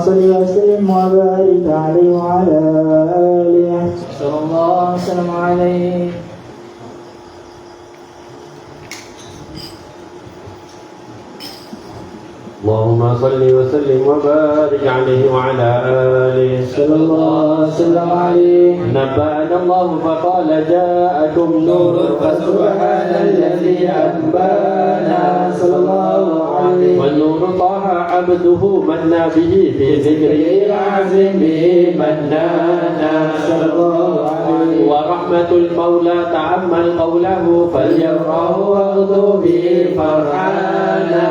صل وسلم وبارك عليه وعلى آله صلى الله وسلم عليه. اللهم صل وسلم وبارك عليه وعلى آله صلى الله وسلم عليه. نبأنا الله فقال جاءكم نور فسبحان الذي أنبانا صلى الله عليه. والنور طه عبده منا به في ذكره العظيم به منانا صلى الله عليه. ورحمة المولى تعمل قوله فليفرحوا واغدوا به فرحانا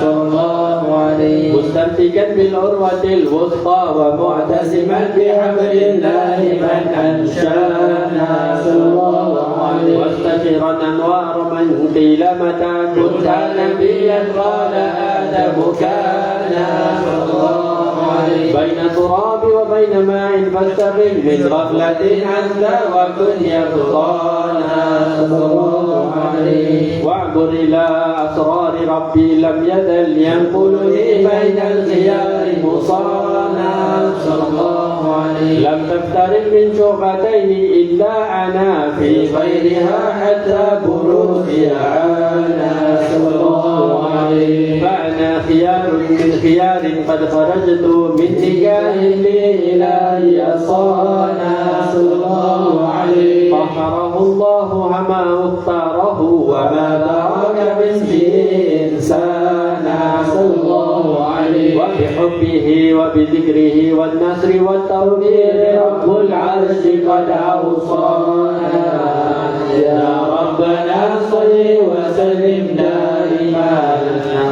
صلى الله عليه. مستمسكا بالعروة الوثقى ومعتصما بحبل الله من أنشانا صلى الله عليه. واستشرا أنوار من قيل متى كنت نبيا قال آدم كان صلى الله عليه. بين تراب وبين ماء فاستقم من غفلة أنت وكن يقظانا صلى الله عليه. واعبر إلى أسرار ربي لم يزل ينقلني بين الخيار مصانا صلى الله عليه. لم تفترق من شعبتين إلا أنا في غيرها حتى بروزي عانا صلى الله عليه. فأنا خيار من خيار قد خرجت من نكاه لإلهي أصانا صلى الله عليه. طهره الله وما اختاره وما ترك باسمه إنسانا صلى الله عليه. وبحبه وبذكره والنصر والتوفيق رب العرش قد أوصانا. يا ربنا صل وسلم دائما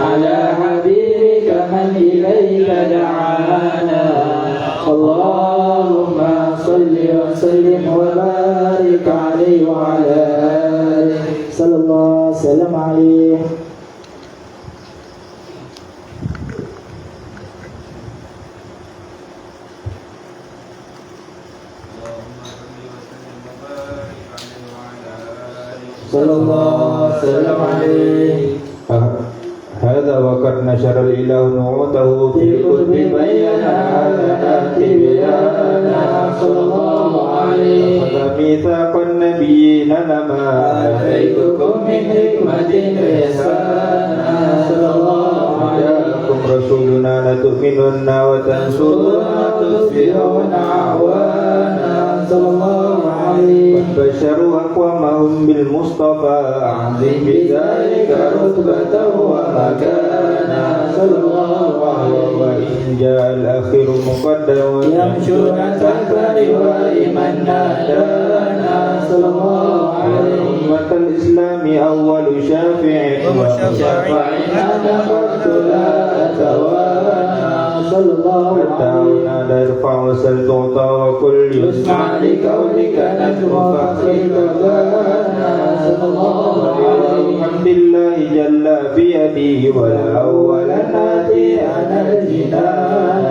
على حبيبك من إليك دعانا. اللهم صل وسلم وبارك عليه وعلى آله صلى الله وسلم عليه. صلى الله وسلم عليه. هذا وقد نشر الإله نعوته في الكتب بينها لنا تبيانا صلى الله عليه. أخذ ميثاق النبيين لما آتيتكم من حكمة إحسانا صلى الله عليه. جاءكم رسولنا لتؤمنن وتنصرنا تصبحون عوانا صلى الله عليه. بشروا أقوامهم بالمصطفى عظيم بذلك رتبته ومكانا صلى الله عليه. وإن جاء الأخير مقدم يمشون تحت لواء من نادانا صلى الله عليه. أمة الإسلام أول شافع شفعنا نفرت لا أتوانا صلى الله عليه. دعونا نرفع وسل تعطى وكل يسمع لكونك نجم فخرك بانا صلى الله عليه. الحمد لله جل بيدي ولا أول ناتي أنا الجنان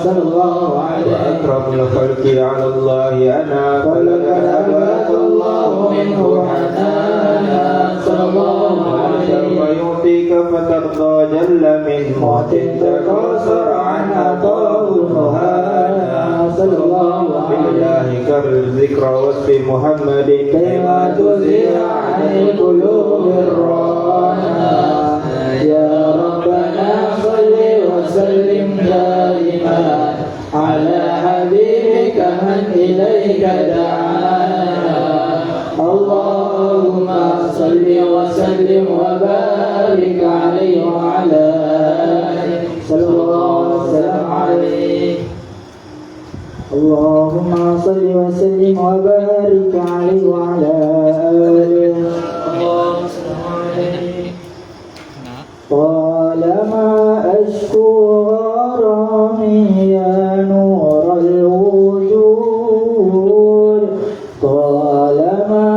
صلى الله عليه. وأكرم الخلق على الله أنا فلك نبات الله منه حنانا صلى الله عليه. ويعطيك فترضى جل من موت تكاثر عن عطاء نهانا صلى الله عليه. بالله كر ذكر وصف محمد كيما تزيع عن القلوب الرانا. يا ربنا صل وسلم دائما على حبيبك من إليك دعانا. اللهم صل وسلم وبارك عليه وعلى آله صلى الله وسلم عليه. اللهم صل وسلم وبارك عليه وعلى آله. اللهم صل عليه. طالما أشكو غرامي يا نور الوجود طالما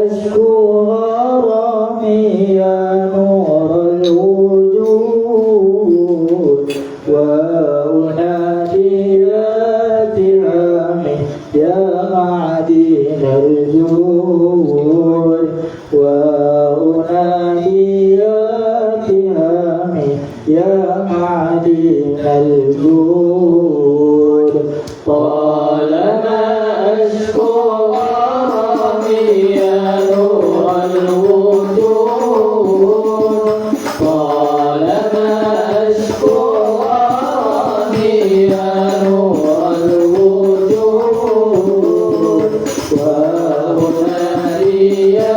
أشكو غرامي يا نور الوجود وأنادي يا تهامي يا معدن الجود وأنادي يا تهامي يا معدن الجود طالما أشكو غرامي يا نور الوجود طالما أشكو غرامي يا نور الوجود وأنادي يا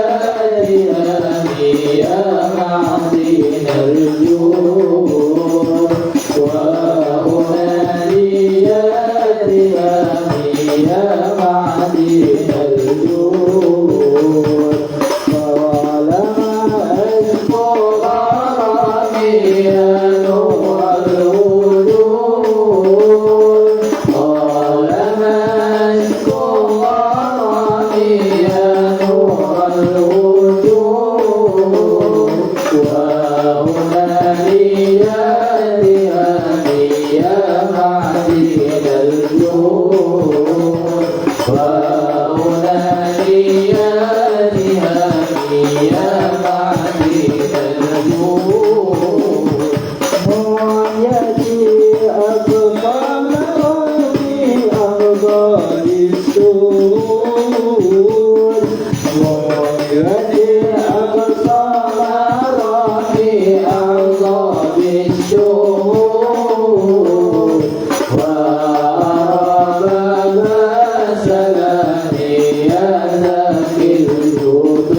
تهامي يا معدن الجود وأنادي يا تهامي يا معدن الجود طالما أشكو غرامي يا نور الوجود طالما أشكو غرامي يا نور الوجود وأنادي يا تهامي يا معدن الجود وأنادي يا تهامي يا معدن الجود مؤيدي أبقى مرضي أرضى بالسود مؤيدي أبقى مرضي أرضى بالسود وأرى سلامي يا ذاكي الجدود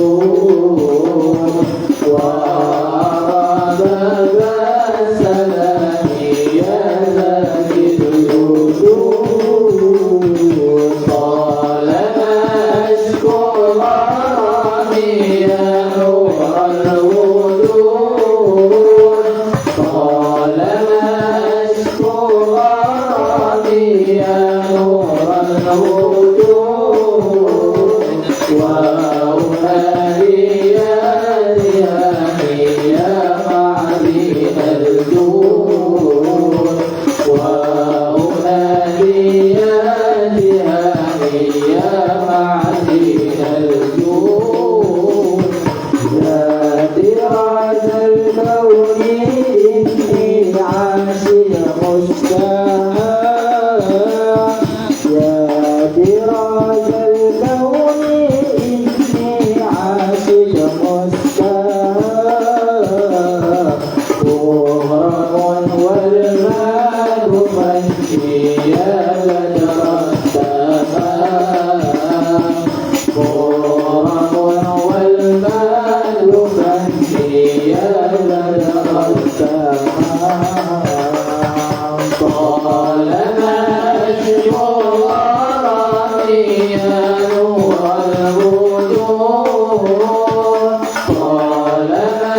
وأرى سلامي يا ذاكي الجدود طالما أشكو غرامي يا نور الوجود طالما أشكو غرامي يا نور الوجود وأنادي يا تهامي يا معدن الجود وأنادي يا تهامي يا معدن الجود يا دراج الكون إني عاشق مشتاق يا دراج الكون إني عاشق مشتاق مغرم والمال منشي يا بدر التمام مغرم والمال منشي يا بدر التمام طالما أشكو غرامي يا نور الوجود طالما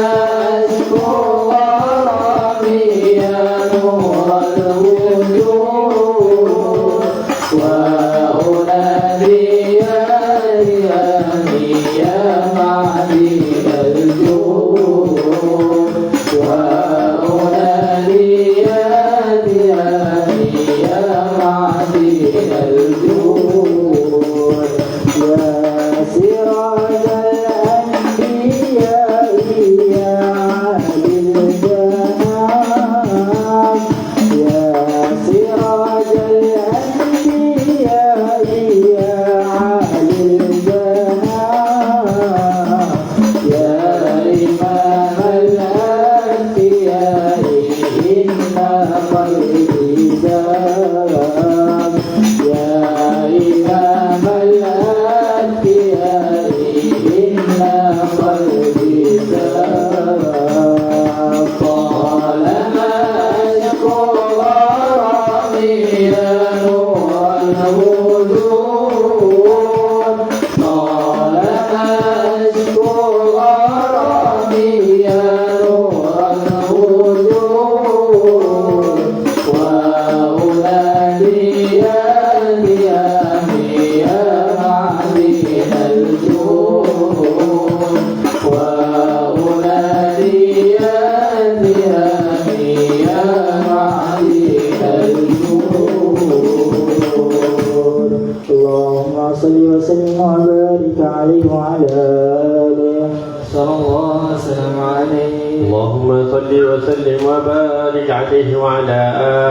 أشكو غرامي يا نور الوجود وأنادي يا تهامي يا معدن الجود وأنادي يا تهامي يا معدن الجود يا سراج الأنبياء يا عالي الجنان يا سراج الأنبياء يا عالي الجنان يا إمام الأنبياء إن قلبي زاد يا إمام الأنبياء إن قلبي زاد طالما أشكو غرامي يا نور الوجود طالما أشكو غرامي يا نور الوجود وأنادي يا صل وسلم وبارك عليه وعلى آله صلى الله وسلم عليه اللهم صل وسلم وبارك عليه وعلى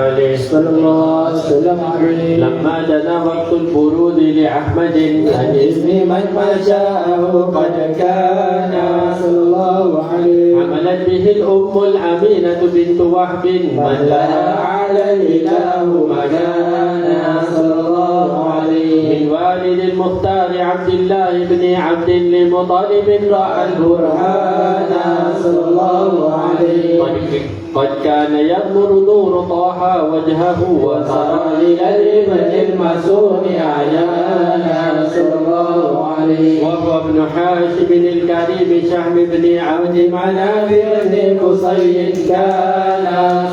آله صلى الله وسلم عليه. لما دنا وقت الفروض لأحمد عن اسم من ما شاءه قد كان صلى الله عليه. حملت به الأم الأمينة بنت وهب من لها على الإله مكانا صلى الله عليه. من والد المختار عبد الله بن عبد المطلب رأى البرهان صلى الله عليه. قد كان يغمر نور طه وجهه وصار للابن المسون أعيانا صلى الله عليه. وهو ابن حاشم الكريم شهم بن عبد مناف بن قصي كان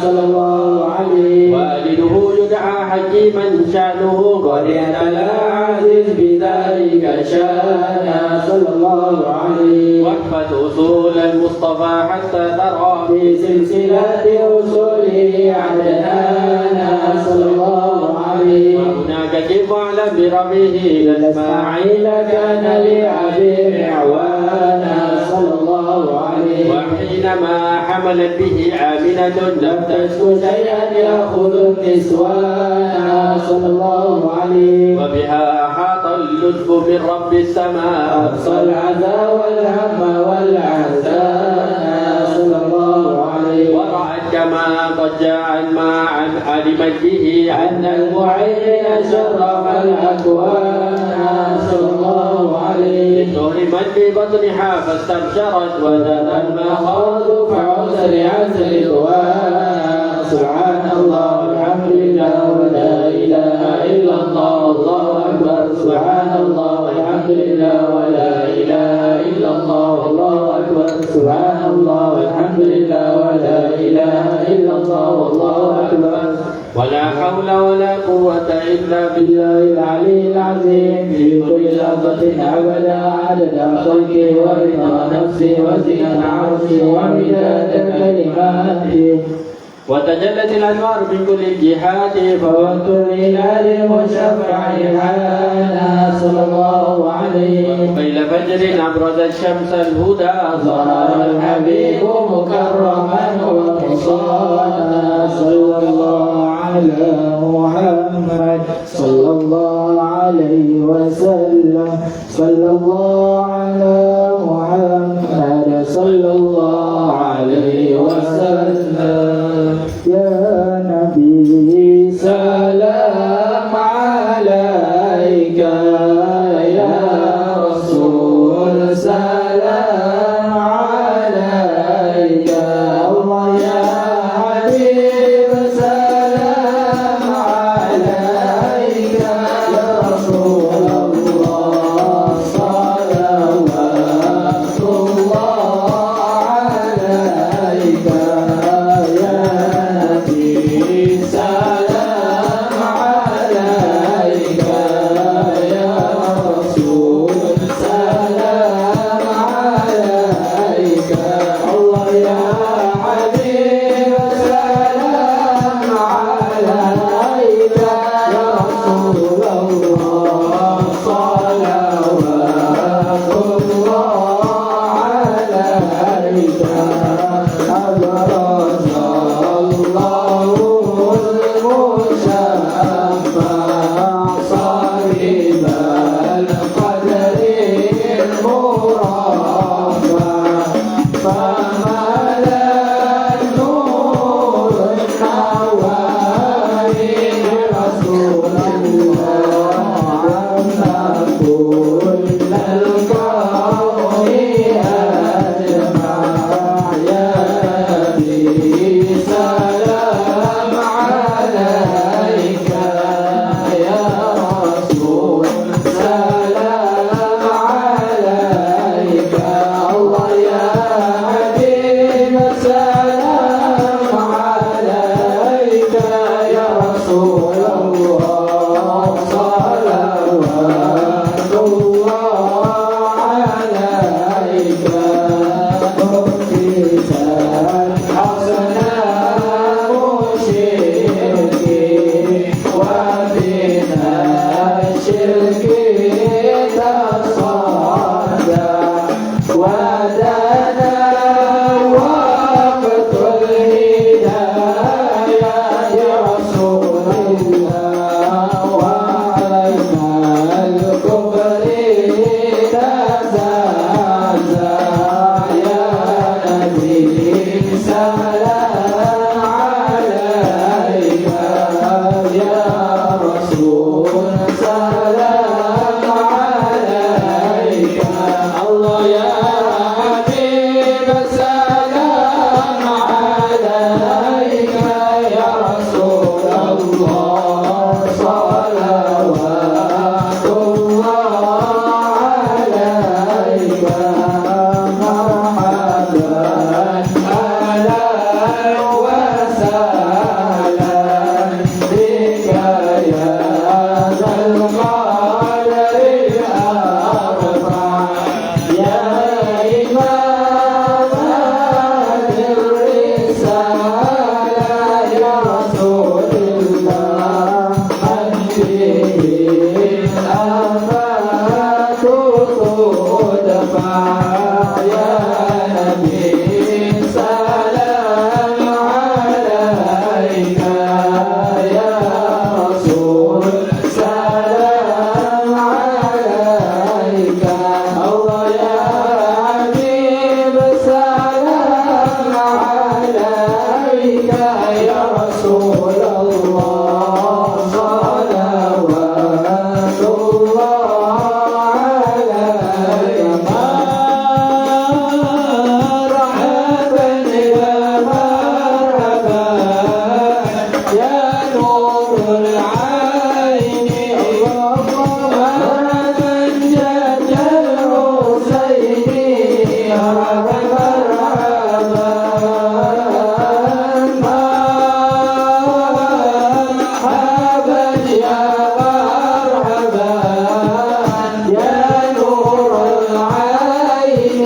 صلى الله عليه. والده يدعى حكيما شأنه قد لا عزيز بذلك شانا صلى الله عليه. وقفت أصول المصطفى حتى ترى في سلسلة أصوله عدنانا صلى الله عليه. وهناك كيف أعلم بربه إسماعيل كان لأبي معوانا صلى الله عليه. وحينما حملت به آمنة لم تشك شيئا يأخذ النسوان صلى الله عليه. وبها أحاط اللطف من رب السماء أقصى العزا والهم والعزاء صلى الله عليه. ورأت كما قد جاء الماء علمت به أن المعين شرف الأكوان صلى الله عليه. تهرمت ببطنها فاستبشرت وذا المخاض فعسر عسر رضوان. سبحان الله والحمد لله ولا إله إلا الله الله أكبر. سبحان الله والحمد لله ولا إله إلا الله الله أكبر. سبحان الله والحمد لله ولا إله إلا الله والله أكبر. ولا حول ولا قوة إلا بالله بالله العلي العظيم في كل لحظة أبدا عدد خلقه ورضا نفسه وزنة عرشه ومداد كلماته. وتجلت الأنوار من كل الجهات فوقت الهلال المشفع حانا صلى الله عليه. قيل فجر أبرز الشمس الهدى ظهر الحبيب مكرما ومصانا صلى الله على محمد صلى الله عليه وسلم. صلى الله على محمد صلى الله عليه وسلم. يا نبي سلام عليك يا رسول سلام عليك الله يا حبيب سلام عليك يا رسول الله صلوات الله سلام عليك الله يا حبيب سلام عليك يا رسول الله صلوات الله عليك مرحبا يا مرحبا يا نور العين مرحبا جد الحسين مرحبا مرحبا يا مرحبا يا نور العين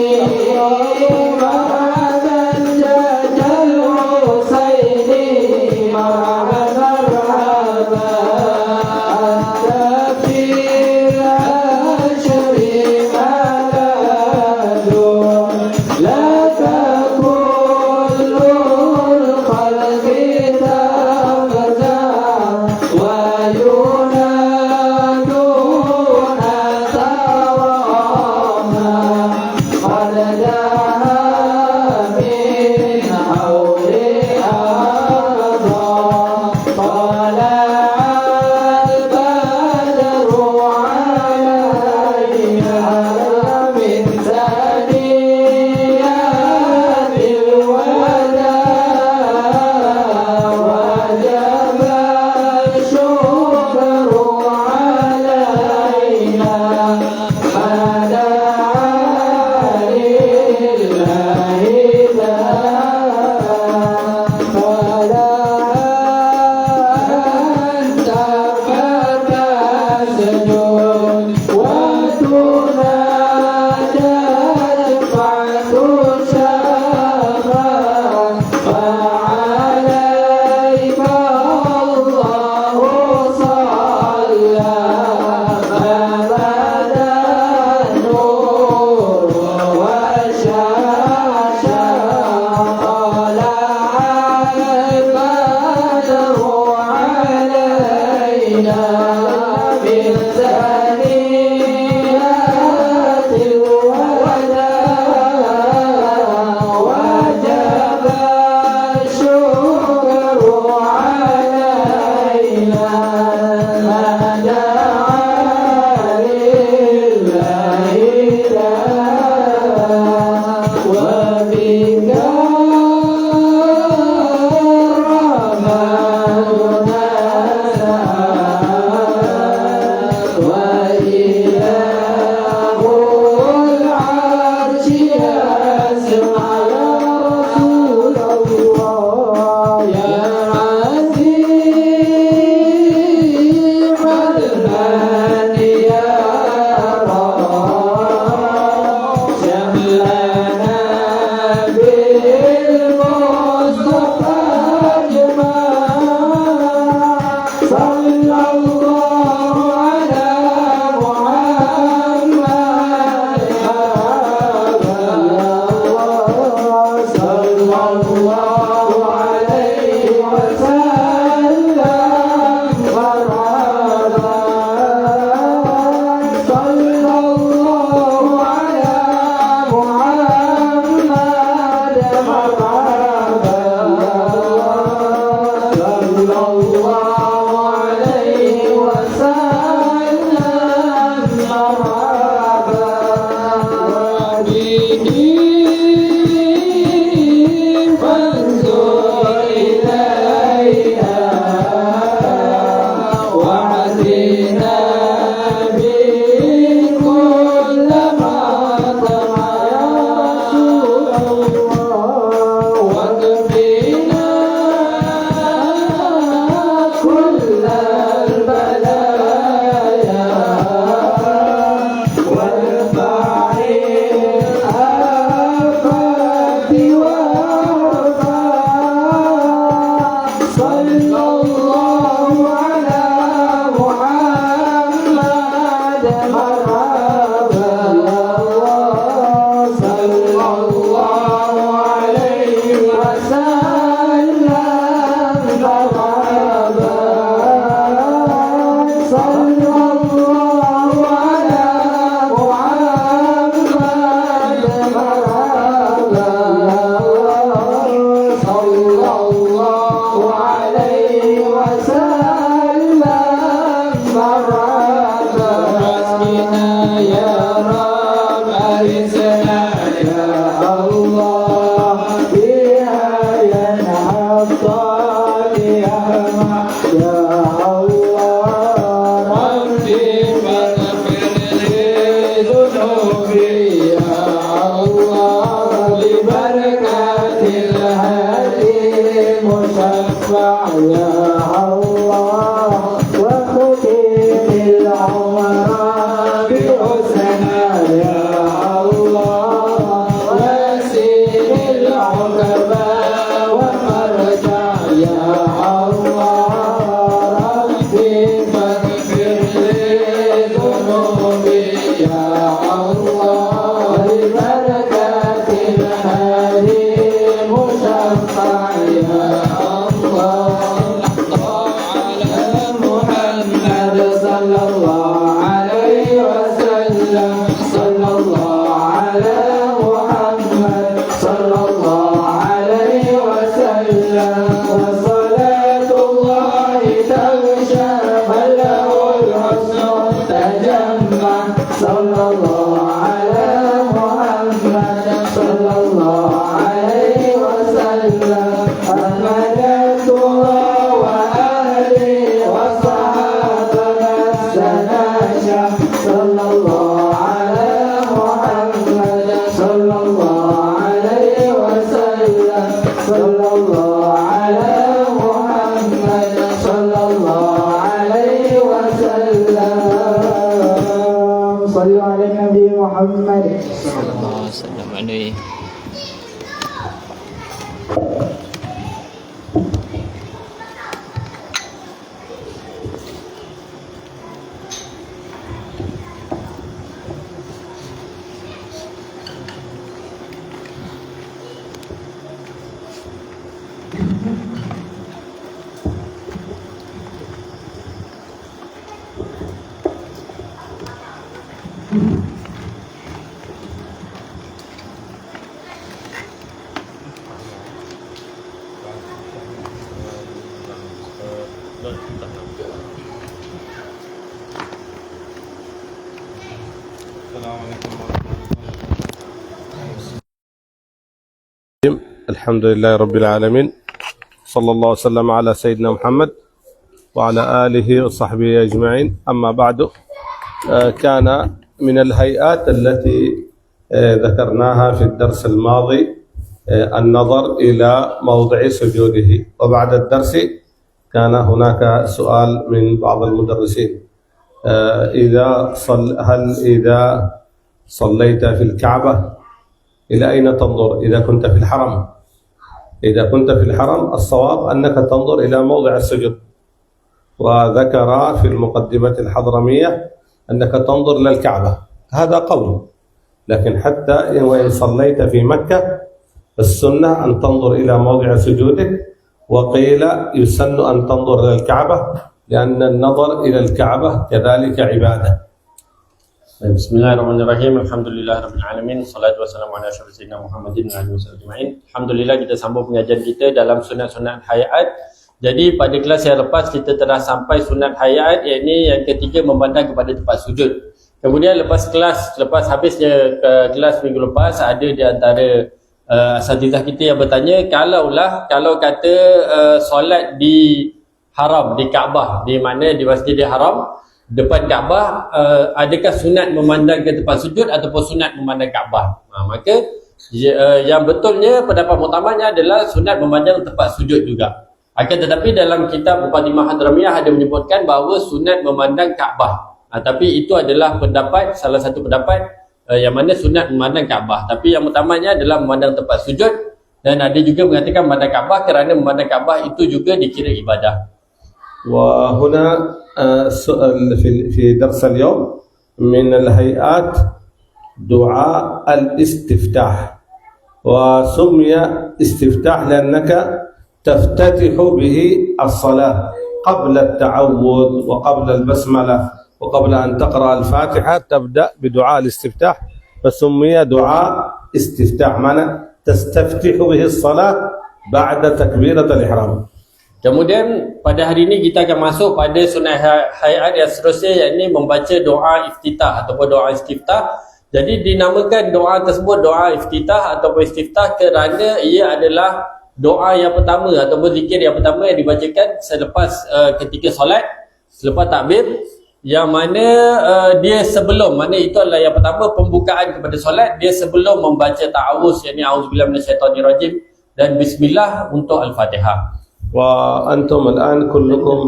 مرحبا جد الحسين مرحبا مرحبا أنت في العشر ملد لك كل الخلق تفزع وينادون تراما قد دها من حولها طلع البدر علينا من ثنيات الوداع وجب الشكر علينا ما دعا لله فلا أنت فتسجد وتنادى فتشفى فعليك الله صلى فبدا النور وشاشا طلع البدر علينا من ثنيات الوداع وجب الشكر علينا ما دعا لله وبك الرحمن الله عليه وسلم صلى الله على محمد صلى الله عليه وسلم وصلاة الله تغشى من له الحسن تجمع صلى الله على محمد صلى الله عليه وسلم أحمدت الله وأهلي وصحابنا السناشا صلى الله على محمد صلى الله عليه وسلم صلى الله على محمد صلى الله عليه وسلم صلوا على النبي محمد. وسلم عليه. الحمد لله رب العالمين صلى الله وسلم على سيدنا محمد وعلى آله وصحبه أجمعين. أما بعد، كان من الهيئات التي ذكرناها في الدرس الماضي النظر إلى موضع سجوده. وبعد الدرس كان هناك سؤال من بعض المدرسين: هل إذا صليت في الكعبة إلى أين تنظر إذا كنت في الحرم؟ إذا كنت في الحرم الصواب أنك تنظر إلى موضع السجود. وذكر في المقدمة الحضرمية أنك تنظر إلى الكعبة، هذا قول. لكن حتى وإن صليت في مكة السنة أن تنظر إلى موضع سجودك، وقيل يسن أن تنظر إلى الكعبة لأن النظر إلى الكعبة كذلك عبادة. Bismillahirrahmanirrahim. Alhamdulillahirabbil alamin. Salatu wassalamu ala asyrafil sayyidina Muhammadin wa alihi wasallam. Alhamdulillah, kita sambung pengajian kita dalam sunat-sunat hayat. Jadi pada kelas yang lepas kita telah sampai sunat hayat, iaitu yang ketiga, memandang kepada tempat sujud. Kemudian lepas habisnya kelas minggu lepas, ada di antara asatizah kita yang bertanya, kalau kata solat di haram, di Kaabah, di mana di Masjidil Haram depan Kaabah, adakah sunat memandang ke tempat sujud ataupun sunat memandang Kaabah? Maka yang betulnya, pendapat utamanya adalah sunat memandang tempat sujud juga. Akan tetapi dalam kitab Muqaddimah Hadramiyah ada menyebutkan bahawa sunat memandang Kaabah. Tapi itu adalah salah satu pendapat yang mana sunat memandang Kaabah. Tapi yang utamanya adalah memandang tempat sujud, dan ada juga mengatakan memandang Kaabah kerana memandang Kaabah itu juga dikira ibadah. وهنا في درس اليوم من الهيئات دعاء الاستفتاح، وسمي استفتاح لأنك تفتتح به الصلاة قبل التعوذ وقبل البسملة وقبل أن تقرأ الفاتحة تبدأ بدعاء الاستفتاح، فسمي دعاء استفتاح، معنى تستفتح به الصلاة بعد تكبيرة الإحرام. Kemudian pada hari ini kita akan masuk pada sunat hayat yang seterusnya, iaitu membaca doa iftitah ataupun doa istiftah. Jadi dinamakan doa tersebut doa iftitah ataupun istiftah kerana ia adalah doa yang pertama ataupun zikir yang pertama yang dibacakan selepas ketika solat, selepas takbir, yang mana dia sebelum, mana itu adalah yang pertama pembukaan kepada solat, dia sebelum membaca ta'awuz, iaitu a'udzubillahi minasyaitonirrajim dan bismillah untuk al-Fatihah. وأنتم الآن كلكم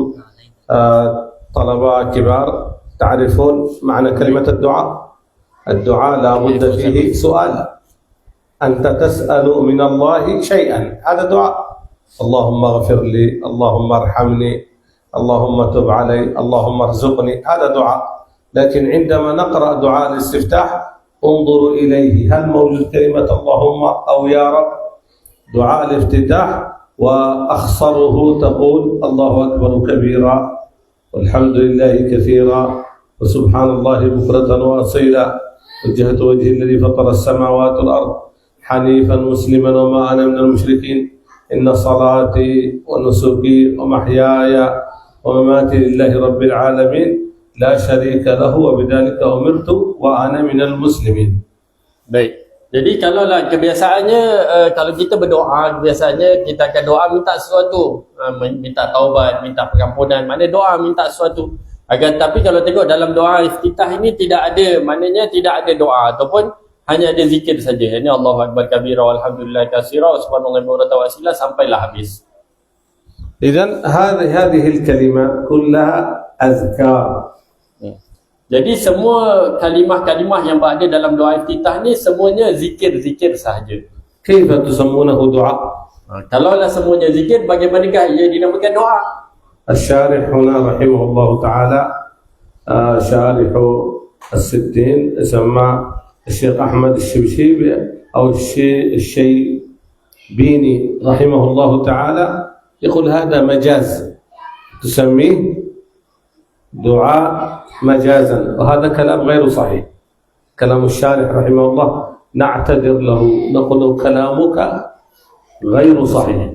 طلبة كبار تعرفون معنى كلمة الدعاء. الدعاء لا بد فيه سؤال، أنت تسأل من الله شيئا، هذا دعاء. اللهم اغفر لي، اللهم ارحمني، اللهم تب علي، اللهم ارزقني، هذا دعاء. لكن عندما نقرأ دعاء الاستفتاح انظروا إليه، هل موجود كلمة اللهم أو يا رب؟ دعاء الافتتاح وأخصره تقول الله أكبر كبيرا والحمد لله كثيرا وسبحان الله بكرة وأصيلا وجهت وجهي الذي فطر السماوات والأرض حنيفا مسلما وما أنا من المشركين إن صلاتي ونسكي ومحياي ومماتي لله رب العالمين لا شريك له وبذلك أمرت وأنا من المسلمين. Baik. Jadi kalaulah kebiasaannya kalau kita berdoa, kebiasaannya kita akan doa minta sesuatu, minta taubat, minta pengampunan, mana doa minta sesuatu. Tapi kalau tengok dalam doa iftitah ini tidak ada, maknanya tidak ada doa ataupun hanya ada zikir saja. Ini Allahu Akbar kabira walhamdulillah katsira wa subhanallahi bukratan wa asila sampailah habis. إذن هذه الكلمة كلها أذكار. Jadi semua kalimah-kalimah yang berada dalam doa iftitah ni semuanya zikir-zikir sahaja. كيف تسمونه دعاء؟ Kalaulah semuanya zikir, bagaimanakah ia dinamakan doa? الشارح هنا رحمه الله تعالى شارح الستين سمى الشيخ أحمد الشبشيبي أو الشيبيني رحمه الله تعالى يقول هذا مجاز، تسميه دعاء مجازا، وهذا كلام غير صحيح. كلام الشارح رحمه الله نعتذر له، نقول له كلامك غير صحيح.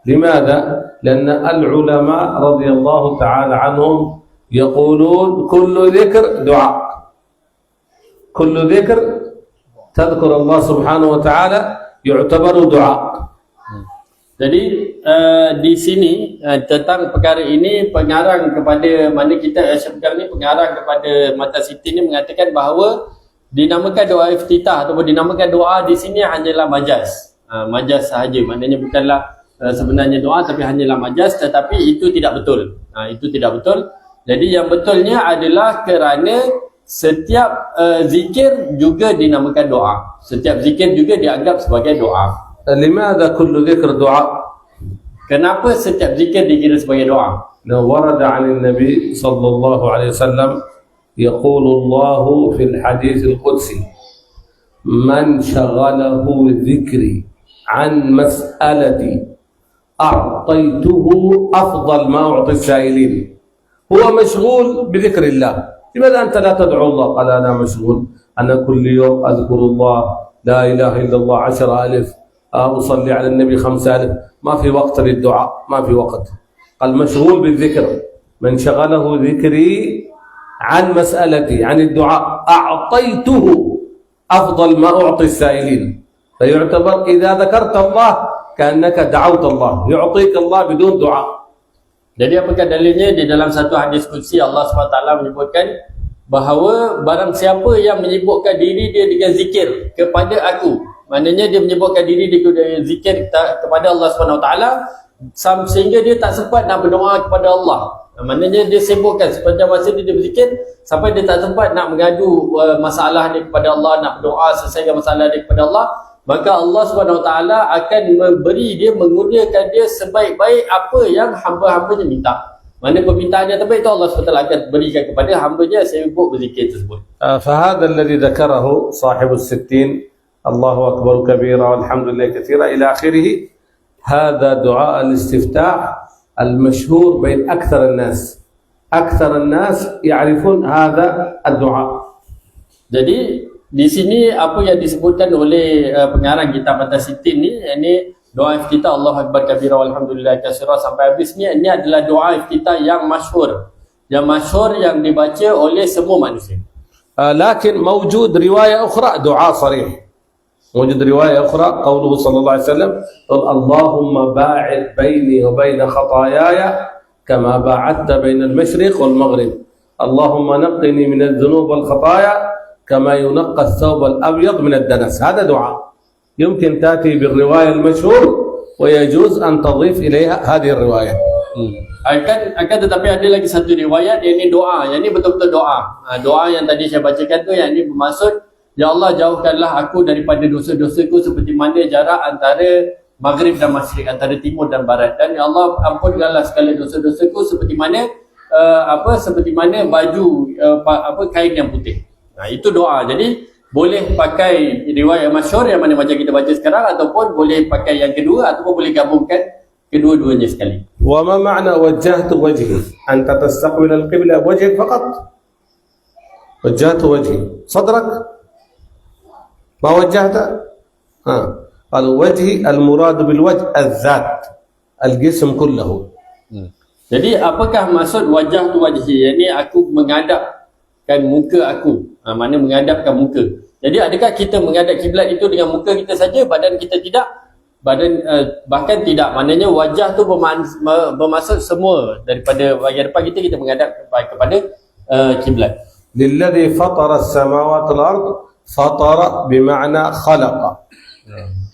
لماذا؟ لأن العلماء رضي الله تعالى عنهم يقولون كل ذكر دعاء، كل ذكر تذكر الله سبحانه وتعالى يعتبر دعاء. Jadi di sini tentang perkara ini pengarang kepada mana kita sekarang ni pengarang kepada Mata Siti ni mengatakan bahawa dinamakan doa iftitah ataupun dinamakan doa di sini hanyalah majaz. Majaz sahaja, maknanya bukanlah sebenarnya doa tapi hanyalah majaz, tetapi itu tidak betul. Itu tidak betul. Jadi yang betulnya adalah kerana setiap zikir juga dinamakan doa. Setiap zikir juga dianggap sebagai doa. لماذا كل ذكر دعاء؟ Kenapa setiap zikir dikira sebagai doa? ورد عن النبي صلى الله عليه وسلم يقول الله في الحديث القدسي من شغله ذكري عن مسألتي أعطيته أفضل ما أعطي السائلين. هو مشغول بذكر الله، لماذا أنت لا تدعو الله؟ قال أنا مشغول، أنا كل يوم أذكر الله لا إله إلا الله 10,000، أصلي على النبي 5,000، ما في وقت للدعاء، ما في وقت. قال مشغول بالذكر، من شغله ذكري عن مسألتي عن الدعاء أعطيته أفضل ما أعطي السائلين. فيعتبر إذا ذكرت الله كأنك دعوت الله، يعطيك الله بدون دعاء. Jadi apakah dalilnya? Di dalam satu hadis qudsi Allah SWT menyebutkan bahawa barang siapa yang menyibukkan diri dia dengan zikir kepada aku, maknanya dia menyibukkan diri dia dengan zikir kepada Allah SWT sehingga dia tak sempat nak berdoa kepada Allah. Maknanya dia sibukkan sepanjang masa dia berzikir sampai dia tak sempat nak mengadu masalah dia kepada Allah, nak berdoa selesaikan masalah dia kepada Allah, maka Allah SWT akan memberi dia, mengurniakan dia sebaik-baik apa yang hamba-hambanya minta. Mana permintaan yang terbaik itu Allah SWT akan berikan kepada hamba-Nya sibuk berzikir tersebut. فهذا الذي ذكره صاحب الستين الله أكبر كبيرا والحمد لله كثيرا إلى آخره، هذا دعاء الاستفتاح المشهور بين أكثر الناس. أكثر الناس يعرفون هذا الدعاء. Jadi di sini apa yang disebutkan oleh pengarang kitab Mata Siti ini doa iftitah Allahu Akbar kabira walhamdulillah katsira sampai habis ni, ini adalah doa iftitah yang masyhur. Yang masyhur yang dibaca oleh semua manusia. لكن موجود رواية أخرى دعاء صريح. موجود رواية أخرى قوله صلى الله عليه وسلم اللهم باعد بيني وبين خطاياي كما باعدت بين المشرق والمغرب، اللهم نقني من الذنوب والخطايا كما ينقى الثوب الأبيض من الدنس. هذا دعاء يمكن تأتي بالرواية المشهور ويجوز أن تضيف إليها هذه الرواية. Akan tetapi ada lagi satu riwayat, yang ini doa, yang ini betul-betul doa. Doa yang tadi saya bacakan tu, yang ini bermaksud ya Allah jauhkanlah aku daripada dosa-dosaku seperti mana jarak antara maghrib dan masyrik, antara timur dan barat, dan ya Allah ampunkanlah segala dosa-dosaku seperti mana seperti mana baju kain yang putih. Itu doa. Jadi boleh pakai riwayat masyhur yang mana macam kita baca sekarang, ataupun boleh pakai yang kedua, ataupun boleh gabungkan kedua-duanya sekali. وما معنى وجهت وجهي؟ أنت تستقبل القبلة بوجهك فقط؟ وجهت وجهي صدرك ما وجهت قالوا وجهي المراد بالوجه الذات الجسم كله. Jadi apakah maksud wajah tu wajhi? Yang ni aku menghadapkan muka aku. Mana menghadapkan muka. Jadi adakah kita menghadap kiblat itu dengan muka kita saja, badan kita tidak? Bahkan tidak. Maknanya wajah tu bermaksud semua daripada bahagian depan kita menghadap kepada kiblat. للذي فطر السماوات والأرض فطر بمعنى خلق.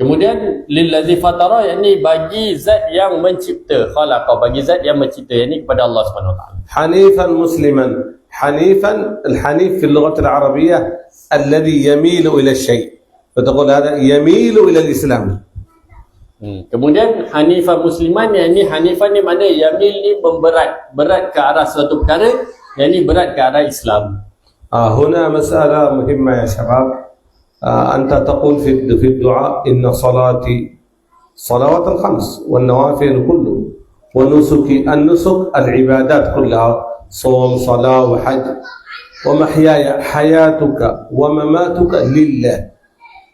Kemudian lillazi fatara, yakni bagi zat yang mencipta, khalaqa, bagi zat yang mencipta, yakni kepada Allah Subhanahu wa taala. حنيفا مسلما. حنيفا الحنيف في اللغة العربية الذي يميل إلى الشيء، فتقول هذا يميل إلى الإسلام. Kemudian hanifah musliman, yakni hanifah ni mana yamil ni berat ke arah suatu perkara, yakni berat ke arah Islam. هنا مسألة مهمة يا شباب. أنت تقول في الدعاء إن صلاتي صلوات الخمس والنوافل كله ونسكي. النسك العبادات كلها صوم صلاة وحج ومحياي حياتك ومماتك لله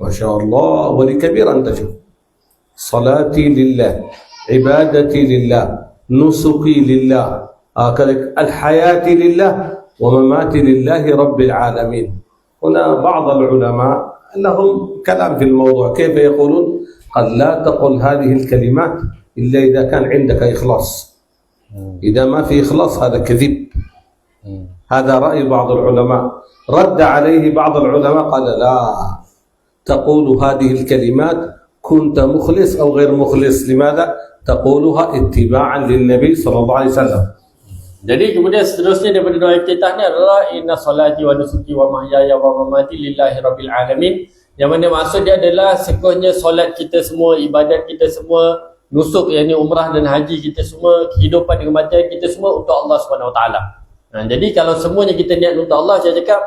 ما شاء الله ولكبير أنت شوف صلاتي لله عبادتي لله نسكي لله كذلك الحياة لله ومماتي لله رب العالمين. هنا بعض العلماء لهم كلام في الموضوع. كيف يقولون؟ قد لا تقل هذه الكلمات إلا إذا كان عندك إخلاص. إذا ما في إخلاص هذا كذب. هذا رأي بعض العلماء. رد عليه بعض العلماء قال لا تقول هذه الكلمات كنت مخلص أو غير مخلص. لماذا؟ تقولها اتباعا للنبي صلى الله عليه وسلم. Jadi kemudian seterusnya daripada doa iftitah ni adalah inna salati wa nusuki wa mahyaya wa mamati lillahi rabbil alamin. Yang mana maksud dia adalah sekuhnya solat kita semua, ibadat kita semua, nusuk yakni umrah dan haji kita semua, kehidupan dan kematian kita semua untuk Allah Subhanahu wa taala. Jadi kalau semuanya kita niat untuk Allah, saya cakap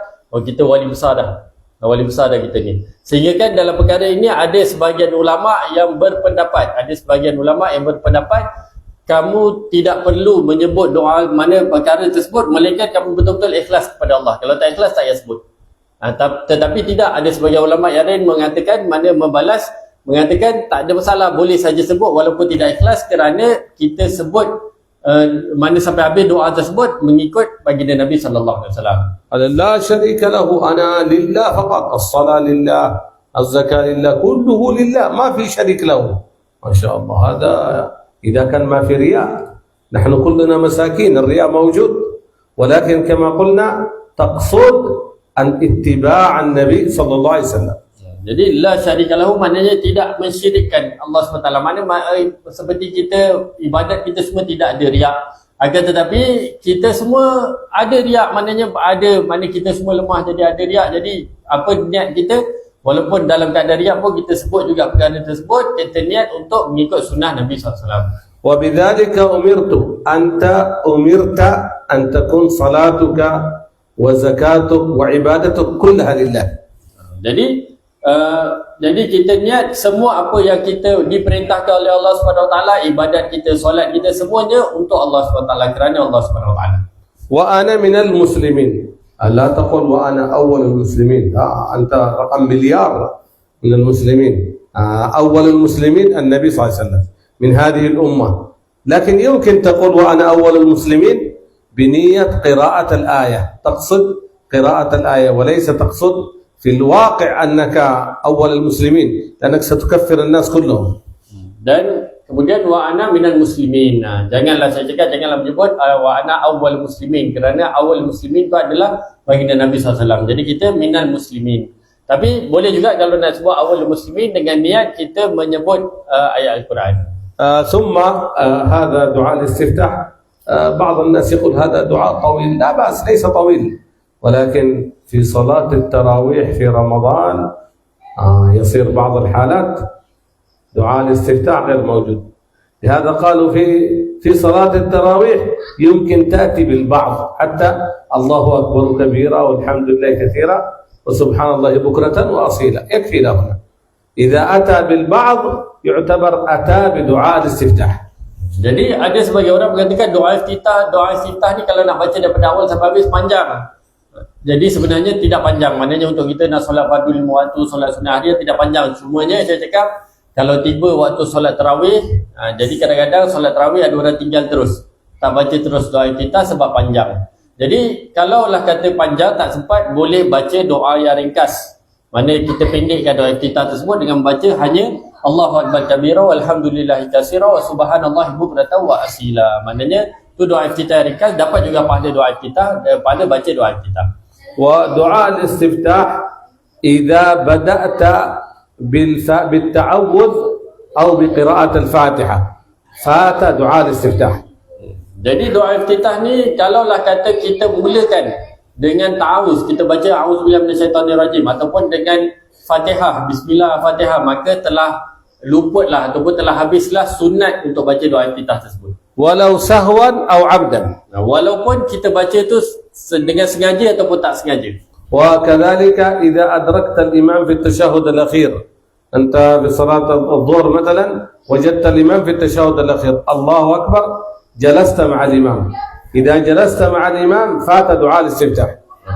kita wali besar dah. Wali besar dah kita ni. Sehingga kan dalam perkara ini ada sebahagian ulama yang berpendapat, kamu tidak perlu menyebut doa mana perkara tersebut melainkan kamu betul-betul ikhlas kepada Allah. Kalau tak ikhlas tak payah sebut. Tetapi tidak, ada sebagian ulama yang lain mengatakan, mana membalas, mengatakan tak ada masalah, boleh saja sebut walaupun tidak ikhlas, kerana kita sebut mana sampai habis doa tersebut mengikut baginda Nabi sallallahu alaihi wasallam. لا شريك له أنا لله فقط. الصلاة لله الزكاة لله كله لله ما في شريك له. ما شاء الله. هذا إذا كان ما في رياء. نحن كلنا مساكين، الرياء موجود، ولكن كما قلنا تقصد أن اتباع النبي صلى الله عليه وسلم. Jadi la syarika lahu maknanya tidak mensyirikkan Allah SWT. Mana seperti kita ibadat kita semua tidak ada riak. Akan tetapi kita semua ada riak, maknanya mana kita semua lemah jadi ada riak. Jadi apa niat kita, walaupun dalam keadaan riak pun kita sebut juga perkara tersebut, kita niat untuk mengikut sunnah Nabi SAW. وبذلك أمرت أمرت أن تكون صلاتك وزكاتك وعبادتك كلها لله. Jadi kita niat semua apa yang kita diperintahkan oleh Allah SWT, ibadat kita, solat kita, semuanya untuk Allah SWT, kerana Allah SWT. وأنا من المسلمين. لا تقول وأنا أول المسلمين. أنت رقم مليار من المسلمين. أول المسلمين النبي صلى الله عليه وسلم من هذه الأمة. لكن يمكن تقول وأنا أول المسلمين بنية قراءة الآية، تقصد قراءة الآية وليس تقصد في الواقع أنك أول المسلمين، لأنك ستكفر الناس كلهم. Dan kemudian wa ana minal muslimin. Janganlah saya cakap, janganlah menyebut wa ana awwal muslimin, kerana awal muslimin itu adalah baginda Nabi SAW. Jadi kita minal muslimin. Tapi boleh juga kalau nak sebut awal muslimin dengan niat kita menyebut ayat Al-Quran. ثم هذا دعاء الاستفتاح. بعض الناس يقول هذا دعاء طويل. لا بأس، ليس طويل، ولكن في صلاة التراويح في رمضان يصير بعض الحالات دعاء الاستفتاح غير موجود. لهذا قالوا في صلاة التراويح يمكن تأتي بالبعض، حتى الله أكبر كبيرا والحمد لله كثيرا وسبحان الله بكرة وأصيلا، يكفي لهنا. إذا أتى بالبعض يعتبر أتى بدعاء الاستفتاح. Jadi ada sebagian orang mengatakan doa iftitah ni kalau nak baca daripada awal sampai habis panjang. Jadi sebenarnya tidak panjang. Maknanya untuk kita nak solat fardu 5 waktu, solat sunnah harian tidak panjang. Semuanya saya cakap kalau tiba waktu solat tarawih, jadi kadang-kadang solat tarawih ada orang tinggal terus, tak baca terus doa iftitah sebab panjang. Jadi kalaulah kata panjang tak sempat, boleh baca doa yang ringkas. Mana kita pendekkan doa iftitah tersebut dengan baca hanya Allahu Akbar kabira walhamdulillahi katsira wa subhanallahi bukratan wa asila. Maknanya tu doa iftitah ringkas, dapat juga pahala doa iftitah daripada baca doa iftitah. ودعاء الاستفتاح إذا بدأت بالتعوذ أو بقراءة الفاتحة فات دعاء الاستفتاح. Jadi doa iftitah ni kalaulah kata kita mulakan dengan ta'awuz, kita baca a'udzubillahi minasyaitonirrajim ataupun dengan Fatihah, bismillah Fatihah, maka telah luputlah ataupun telah habislah sunat untuk baca doa iftitah tersebut. ولو سهوا أو عمدا. Walaupun kita baca tu dengan sengaja ataupun tak sengaja. وكذلك إذا أدركت الإمام في التشهد الأخير، أنت في صلاة الظهر مثلا وجدت الإمام في التشهد الأخير الله أكبر، جلست مع الإمام، إذا جلست مع الإمام فات دعاء الاستفتاح.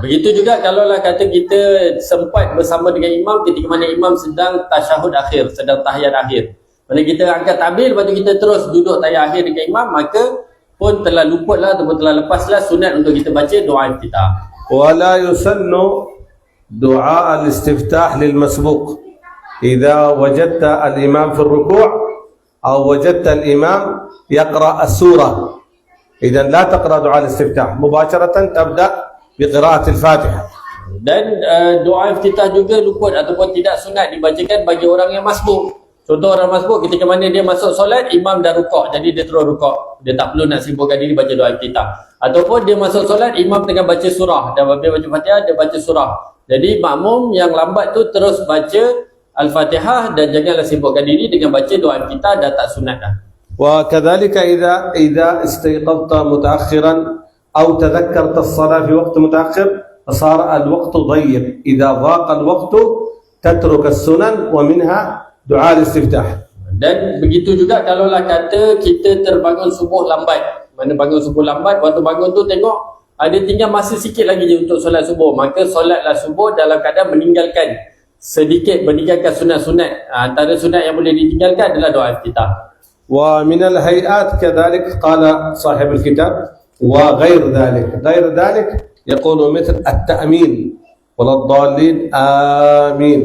Begitu juga kalaulah kata kita sempat bersama dengan imam ketika mana imam sedang tasyahud akhir, sedang tahiyat akhir. Mana kita angkat takbir, lepas tu kita terus duduk tahiyat akhir dengan imam, maka pun telah luputlah ataupun telah lepaslah sunat untuk kita baca doa iftitah. ولا يسن دعاء الاستفتاح للمسبوق إذا وجدت الإمام في الركوع أو وجدت الإمام يقرأ السورة، إذا لا تقرأ دعاء الاستفتاح، مباشرة تبدأ بقراءة الفاتحة. Dan doa iftitah juga luput ataupun tidak sunat dibacakan bagi orang yang masbuk. Contoh orang masbuk ketika mana dia masuk solat, imam dah rukuk, jadi dia terus rukuk, dia tak perlu nak sibukkan diri baca doa iftitah. Ataupun dia masuk solat, imam tengah baca surah, dan dia baca Fatihah, dia baca surah, jadi makmum yang lambat tu terus baca Al-Fatihah dan janganlah sibukkan diri dengan baca doa iftitah, dah tak sunat dah. وكذلك إذا استيقظت متأخرا أو تذكرت الصلاة في وقت متأخر صار الوقت ضيق، إذا ضاق الوقت تترك السنن ومنها دعاء الاستفتاح. Dan begitu juga kalaulah kata kita terbangun subuh lambat, mana bangun subuh lambat, waktu bangun tu tengok ada tinggal masa sikit lagi je untuk solat subuh, maka solatlah subuh dalam keadaan meninggalkan sunat-sunat. Antara sunat yang boleh ditinggalkan adalah doa iftitah. ومن الهيئات كذلك قال صاحب الكتاب وغير ذلك يقول مثل التأمين ولا الضالين آمين،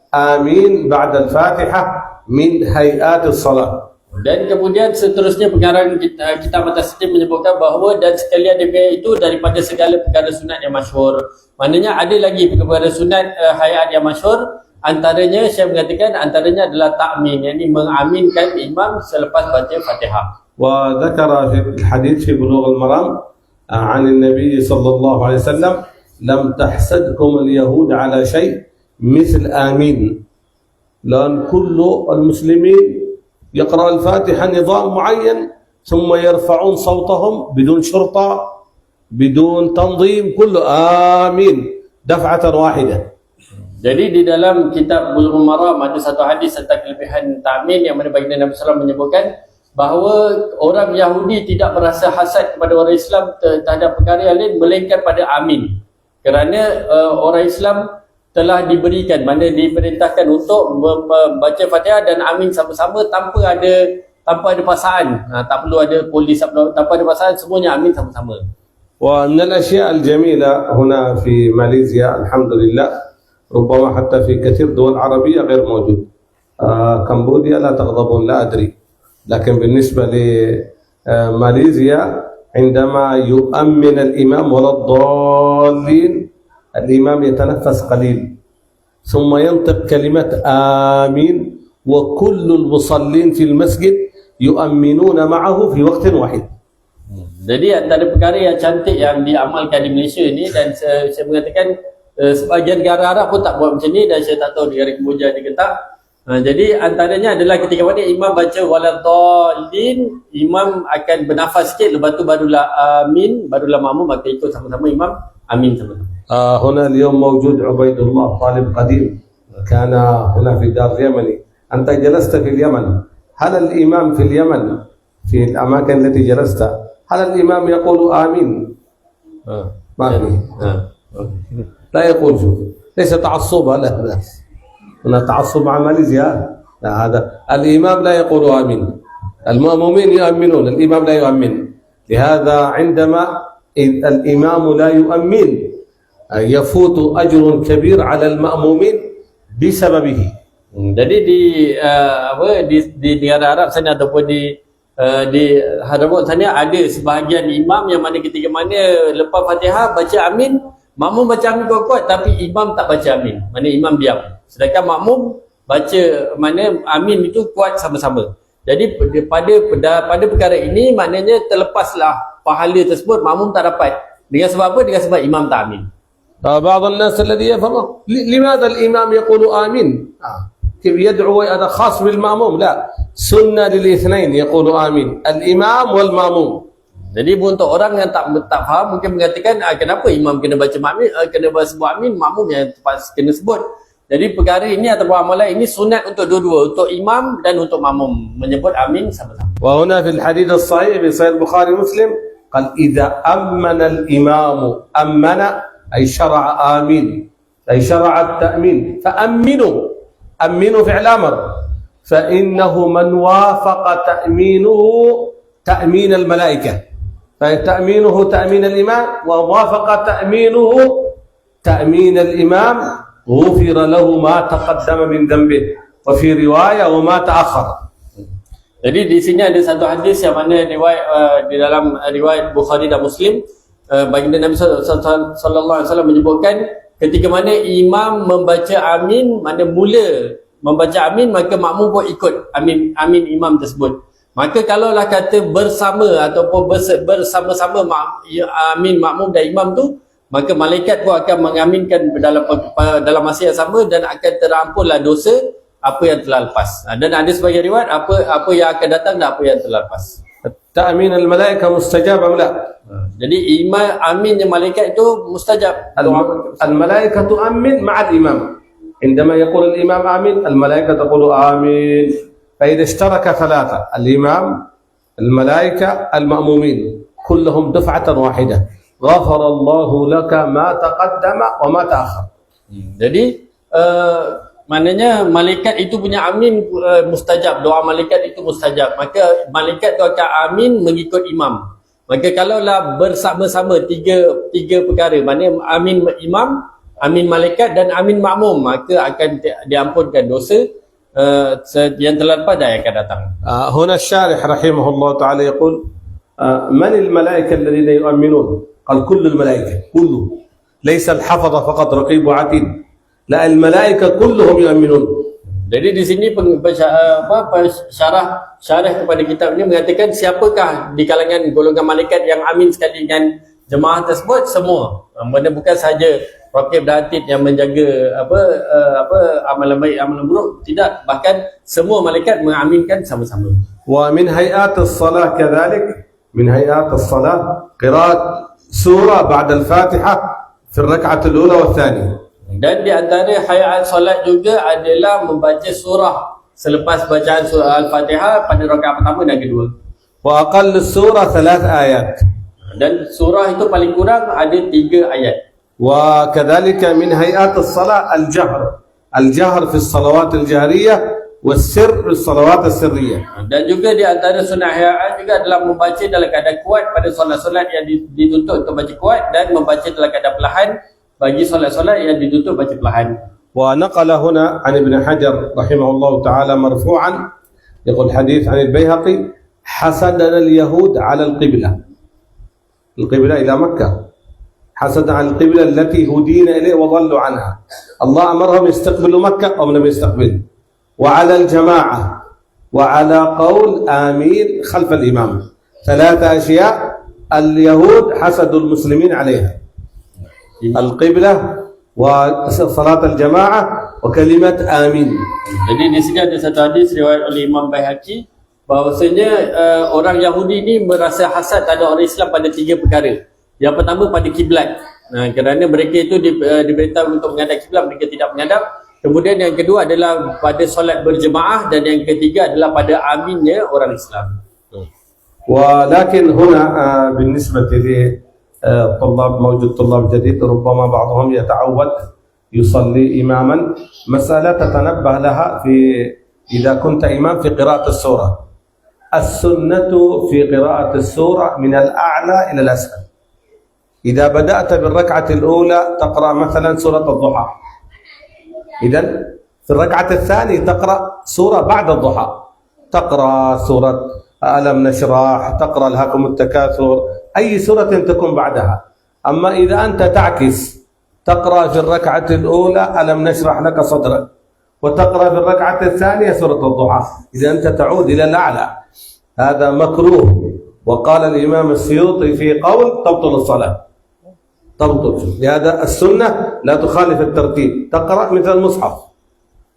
آمين بعد الفاتحة من هيئات الصلاة. Dan kemudian seterusnya pengarang kitab At-Tasdim menyebutkan bahawa dan sekalian daripada itu daripada segala perkara sunat yang masyhur. Maknanya ada lagi perkara sunat hayat yang masyhur, antaranya saya mengatakan antaranya adalah ta'min, yakni mengaminkan imam selepas baca Fatihah. وذكر في الحديث في بلوغ المرام عن النبي صلى الله عليه وسلم لم تحسدكم اليهود على شيء مثل آمين، لأن كل المسلمين يقرأ الفاتحة نظام معين ثم يرفعون صوتهم بدون شرطة بدون تنظيم، كله آمين دفعة واحدة. Jadi di dalam kitab Bulughul Maram ada satu hadis tentang kelebihan ta'min yang mana baginda Nabi SAW menyebutkan bahawa orang Yahudi tidak merasa hasad kepada orang Islam terhadap perkara yang lain melainkan pada amin. Kerana orang Islam telah diberikan, mana diperintahkan untuk membaca Fatihah dan amin sama-sama tanpa ada paksaan. Tak perlu ada polis, tanpa ada paksaan, semuanya amin sama-sama. ومن الأشياء الجميلة هنا في ماليزيا الحمد لله، ربما حتى في كثير دول عربية غير موجود. كمبوديا لا تغضبون لا أدري، لكن بالنسبة لماليزيا عندما يؤمن الإمام ولا الضالين الإمام يتنفس قليل ثم ينطق كلمة آمين وكل المصلين في المسجد يؤمنون معه في وقت واحد. Jadi antara perkara yang cantik yang diamalkan di Malaysia ni, dan saya mengatakan sebahagian negara Arab pun tak buat macam ni, dan saya tak tahu negara Kemboja ni ke tak. Jadi antaranya adalah ketika mana imam baca waladhdallin, imam akan bernafas sikit, lepas tu barulah amin, barulah makmum maka ikut sama-sama imam amin sama-sama. هنا اليوم موجود عبيد الله طالب قديم كان هنا في دار اليمني، أنت جلست في اليمن، هل الإمام في اليمن في الأماكن التي جلست هل الإمام يقول آمين؟ ما في. لا يقول شوف ليس تعصبا لا هنا تعصب مع ماليزيا لا هذا الإمام لا يقول آمين المأمومين يؤمنون الإمام لا يؤمن لهذا عندما الإمام لا يؤمن يفوت أجر كبير على المأمومين بسببه. Jadi di negara Arab sana ataupun di Hadramaut sana ada sebahagian imam yang mana ketika mana lepas Fatihah baca amin, makmum baca amin kuat-kuat tapi imam tak baca amin. Mana imam diam. Sedangkan makmum baca mana amin itu kuat sama-sama. Jadi pada perkara ini maknanya terlepaslah pahala tersebut makmum tak dapat. Dengan sebab apa? Dengan sebab imam tak amin. بعض الناس الذي يفهم لماذا الإمام يقول آمين كيف يدعو هذا خاص بالمأموم لا سنة للاثنين يقول آمين الإمام والمأموم. Jadi untuk orang yang tak faham mungkin mengatakan kenapa imam kena baca amin, kena sebut amin, makmum yang kena sebut. Jadi perkara ini ataupun amalan ini sunat untuk dua-dua, untuk imam dan untuk makmum menyebut amin sama-sama. وهنا في الحديث الصحيح في صحيح البخاري ومسلم قال إذا أمن الإمام أمن أي شرع آمين أي شرع التأمين فأمنوا فعل أمر فإنه من وافق تأمينه تأمين الملائكة فتأمينه تأمين الإمام ووافق تأمينه تأمين الإمام غفر له ما تقدم من ذنبه وفي رواية وما تأخر. Jadi di sini ada satu hadis yang mana di dalam riwayat Bukhari dan Muslim, baginda Nabi sallallahu alaihi wasallam menyebutkan ketika mana imam membaca amin, mana mula membaca amin maka makmum pun ikut amin imam tersebut. Maka kalaulah kata bersama ataupun bersama-sama amin makmum dan imam tu, maka malaikat pun akan mengaminkan dalam masa yang sama dan akan terampunlah dosa apa yang telah lepas. Dan ada sebagai riwayat apa yang akan datang dan apa yang telah lepas. تأمين الملائكة مستجاب أم لا؟ Jadi imam amin yang malaikat itu mustajab. الملائكة تؤمن مع الإمام عندما يقول الإمام آمين الملائكة تقول آمين فإذا اشترك ثلاثة الإمام الملائكة المأمومين كلهم دفعة واحدة غفر الله لك ما تقدم وما تأخر. Jadi maknanya malaikat itu punya amin mustajab, doa malaikat itu mustajab. Maka malaikat itu akan amin mengikut imam. Maka kalaulah bersama-sama tiga perkara, maknanya amin imam, amin malaikat dan amin makmum, maka akan diampunkan dosa yang telah lepas dan yang akan datang. هنا الشارح رحمه الله تعالى يقول من الملائكة الذين يؤمنون؟ قال كل الملائكة كله ليس الحفظة فقط رقيب وعتيد لا الملائكة كلهم يؤمنون. Jadi di sini syarah kepada kitab ini mengatakan siapakah di kalangan golongan malaikat yang amin sekali dengan jemaah tersebut? Semua. Mana bukan sahaja raqib dan atid yang menjaga amalan baik amalan buruk, tidak, bahkan semua malaikat mengaminkan sama-sama. ومن هيئات الصلاة كذلك من هيئات الصلاة قراءة سورة بعد الفاتحة في الركعة الأولى والثانية. Dan di antara hayat solat juga adalah membaca surah selepas bacaan surah Al-Fatihah pada rakaat pertama dan kedua. وأقل السورة 3 آيات. Dan surah itu paling kurang ada 3 ayat. وكذلك من هيئات الصلاة الجهر في الصلوات الجهرية والسر في الصلوات السرية. Dan juga di antara sunnah hayat juga adalah membaca dalam keadaan kuat pada solat-solat yang dituntut untuk baca kuat dan membaca dalam keadaan perlahan bagi solat-solat yang dituntut baca perlahan. ونقل هنا عن ابن حجر رحمه الله تعالى مرفوعا يقول حديث عن البيهقي حسدنا اليهود على القبلة إلى مكة حسد عن القبلة التي هدينا إليه وضلوا عنها الله أمرهم يستقبلوا مكة أو لم يستقبل وعلى الجماعة وعلى قول آمين خلف الإمام 3 أشياء اليهود حسدوا المسلمين عليها القبلة وصلاة الجماعة وكلمة آمين. Jadi di sini ada satu hadis riwayat oleh Imam Baihaqi bahawasanya orang Yahudi ni merasa hasad ada orang Islam pada 3 perkara. Yang pertama pada kiblat. Kerana mereka itu diberitahu untuk menghadap kiblat, mereka tidak menghadap. Kemudian yang kedua adalah pada solat berjemaah dan yang ketiga adalah pada aminnya orang Islam. ولكن هنا بالنسبة طلاب جديد ربما بعضهم يتعود يصلي إماما. مسألة تتنبه لها إذا كنت إمام في قراءة السورة. السنة في قراءة السورة من الأعلى إلى الأسفل. إذا بدأت بالركعة الأولى تقرأ مثلا سورة الضحى، إذن في الركعة الثانية تقرأ سورة بعد الضحى، تقرأ سورة ألم نشرح، تقرأ ألهاكم التكاثر، أي سورة تكون بعدها. أما إذا أنت تعكس تقرأ في الركعة الأولى ألم نشرح لك صدرك، وتقرأ في الركعة الثانية سورة الضحى، إذا أنت تعود إلى الأعلى، هذا مكروه. وقال الإمام السيوطي في قول تبطل الصلاة، تبطل. لهذا السنة لا تخالف الترتيب، تقرأ مثل المصحف.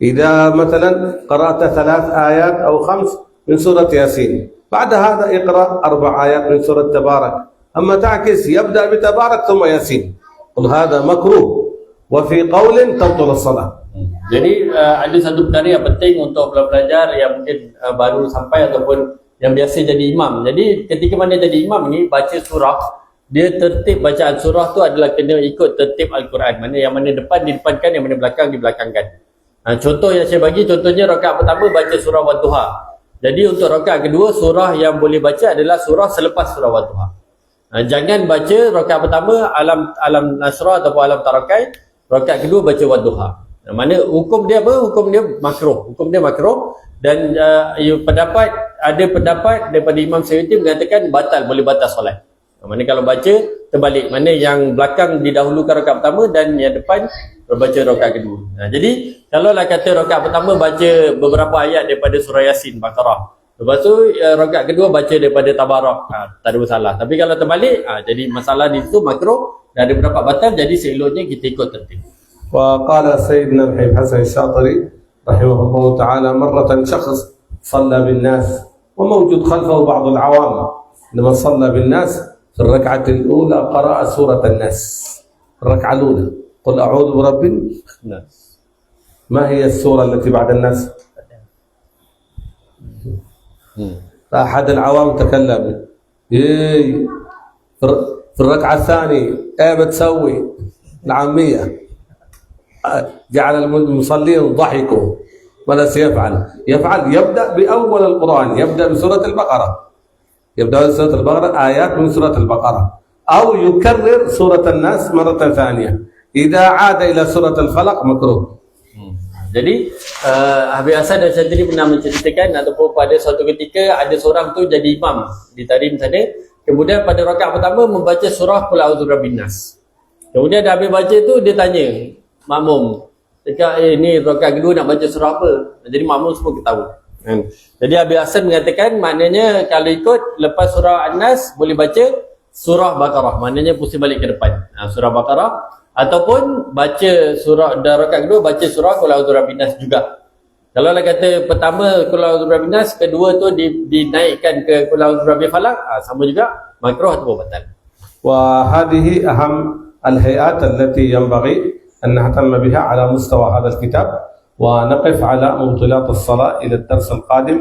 إذا مثلا قرأت 3 آيات أو 5 من سورة ياسين، بعد هذا اقرأ 4 آيات من سورة تبارك. أما تعكس يبدأ بتبارك ثم ياسين، قل هذا مكروه. وفي قول تبطل الصلاة. Jadi ada satu perkara yang penting untuk pelajar yang mungkin baru sampai ataupun yang biasa jadi imam. Jadi ketika mana jadi imam ni baca surah, dia tertib bacaan surah tu adalah kena ikut tertib Al-Quran. Mana yang mana depan didepankan, yang mana belakang dibelakangkan. Contoh yang saya bagi, contohnya rakaat pertama baca surah Wadduha. Jadi untuk rakaat kedua, surah yang boleh baca adalah surah selepas surah Wadduha. Jangan baca rakaat pertama alam nasrah ataupun alam tarakai, rakaat kedua baca Wadduha. Mana hukum dia apa? Hukum dia makruh. Hukum dia makruh. Dan ada pendapat daripada Imam Suyuti mengatakan batal, boleh batal solat. Mana kalau baca terbalik, mana yang belakang didahulukan rakaat pertama dan yang depan berbaca rakaat kedua. Jadi kalau lah kata rakaat pertama baca beberapa ayat daripada surah Yasin, Baqarah, lepas tu rakaat kedua baca daripada Tabarak, tak ada masalah. Tapi kalau terbalik, jadi masalah di situ makruh dan ada pendapat batal. Jadi seeloknya kita ikut tertib. وقال سيدنا الحبيب حسن الشاطري رحمه الله تعالى مرة شخص صلى بالناس وموجود خلفه بعض العوام، لما صلى بالناس في الركعة الأولى قرأ سورة الناس، الركعة الأولى قل أعوذ برب الناس. ما هي السورة التي بعد الناس؟ أحد العوام تكلم في الركعة الثانية بتسوي العامية، جعل المصلين ضحكوا. ماذا سيفعل؟ يبدأ بأول القرآن، يبدأ بسورة البقرة، يبدأ بسورة البقرة آيات من سورة البقرة، أو يكرر سورة الناس مرة ثانية. إذا عاد إلى سورة الفلق مكروه. Jadi Habib Hasan dan Syadri pernah menceritakan ataupun pada suatu ketika ada seorang tu jadi imam di Tarim sana. Kemudian pada rakaat pertama membaca surah Qul A'udzu Birabbin Nas. Kemudian dah habis baca tu dia tanya makmum, ni rakaat kedua nak baca surah apa? Jadi makmum semua ketawa. Jadi Habib Hasan mengatakan maknanya kalau ikut lepas surah An-Nas boleh baca surah Baqarah, maknanya pusing balik ke depan. Surah Baqarah, ataupun baca surah rakaat kedua baca surah Qul A'udzu Birabbin Nas juga. Kalau lah kata pertama Qul A'udzu Birabbin Nas, kedua tu dinaikkan ke Qul A'udzu Birabbil Falaq, sama juga makruh atau batal. وهذه أهم الهيئات التي ينبغي أن نهتم بها على مستوى هذا الكتاب، ونقف على مبطلات الصلاة إلى الدرس القادم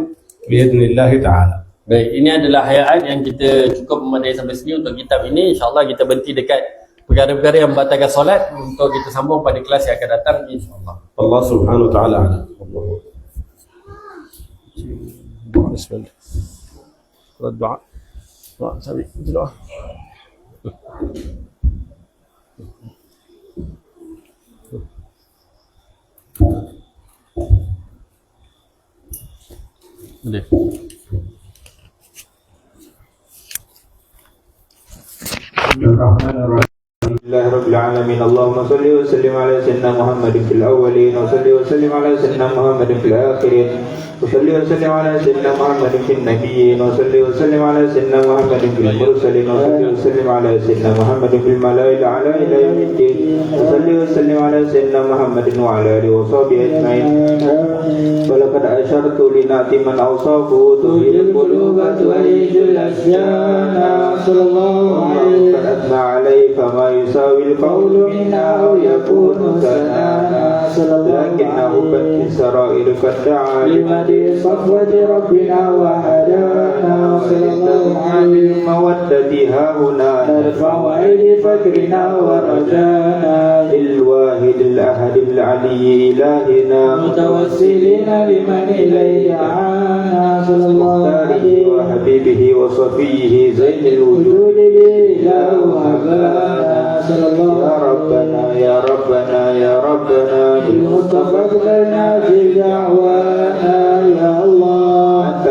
بإذن الله تعالى. Baik, ini adalah hayat yang kita cukup memadai sampai sini untuk kitab ini. InsyaAllah kita berhenti dekat perkara-perkara yang membatalkan solat untuk kita sambung pada kelas yang akan datang, insyaAllah. Allah subhanahu wa ta'ala a'lam. Bismillah. Doa. Doa sabi. Doa. Boleh. لله رب العالمين. اللهم صل وسلم على سيدنا محمد في الأولين، وصل وسلم على سيدنا محمد في الآخرين، وصل وسلم على سيدنا محمد في النبيين، وصل وسلم على سيدنا محمد في المرسلين، وصل وسلم على سيدنا محمد في الملائكة الأعلى إلى يوم الدين، وصل وسلم على سيدنا محمد وعلى آله وصحبه أجمعين. ولقد أشرت لنأتي من أوصافه تهيل القلوب وتعيش الأشياء صلى الله عليه وسلم عليه فما يساوي القول منا أو يكون ثناء، لكنه سرائر قد دعا لمدي صفوة ربنا وهدانا صلى الله عليه المودة ها هنا نرفع أيدي فكرنا ورجانا للواحد الأحد العلي إلهنا متوسلين بمن إليه دعانا صلى الله عليه وحبيبه وصفيه زين الوجود وجود بإله وهبانا صلى الله يا ربنا يا ربنا يا ربنا بالمصطفى اقبلنا في دعوانا يا الله أنت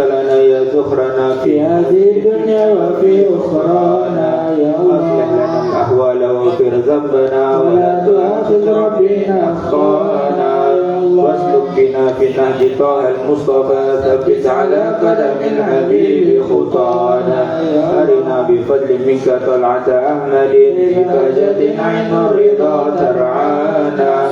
لنا يا زخرنا في هذه الدنيا وفي أخرانا يا أصلح لنا الله الأحوال واغفر ذنبنا ولا تؤاخذ ربنا أخطانا يا الله واسلك بنا في نهج طه المصطفى ثبت على قدم الحبيب خطانا أرنا بفضل منك طلعة أحمد ببهجة عين الرضا ترعانا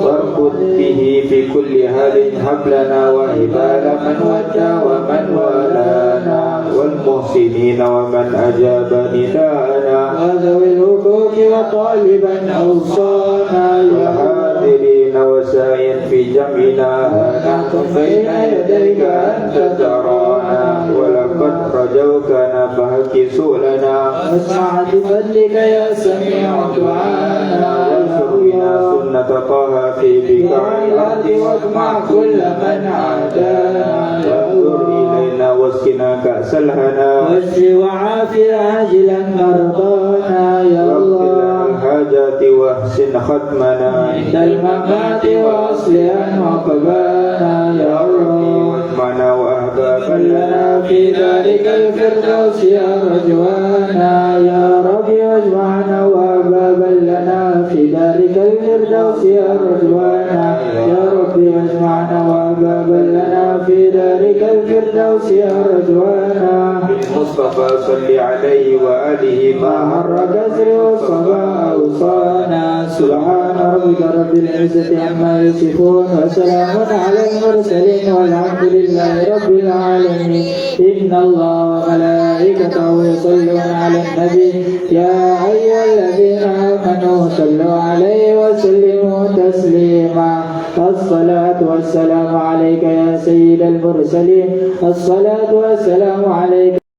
واركض به في كل هال هب لنا وهبال من ودى ومن والانا والمحسنين ومن أجاب نداءنا وذوي الحقوق وطالبا أوصانا يا والحاضرين وسايا في جمعنا نحن بين يديك أنت ترانا ولقد رجوكنا فهك سؤلنا واسمع بفضلك يا سميع دعانا وانصر بنا سنة طه في بقاع الأرض واجمع كل من عادانا يا وانظر الله إلينا واسقنا كأس الهنا واشف وعافي عاجلا مرضانا يا واغفر لنا الله الحاجات واحسن ختمنا عند الممات واصلحا عقبانا يا الله واجمعنا وأحبابا لنا لنا في ذلك الفردوس يا رجوانا يا رب واجمعنا وأحبابا لنا في ذلك الفردوس يا رجوانا يا رب واجمعنا وأحبابا لنا في ذلك الفردوس يا رجوانا المصطفى صل عليه وآله ما ما حرك أسر والصبا أوصانا سبحان ربك رب العزة عما يصفون وسلام على المرسلين والحمد لله رب العالمين إن الله وملائكته يصلون على النبي يا أيها الذين آمنوا صلوا عليه وسلموا تسليما الصلاة والسلام عليك يا سيد المرسلين الصلاة والسلام عليك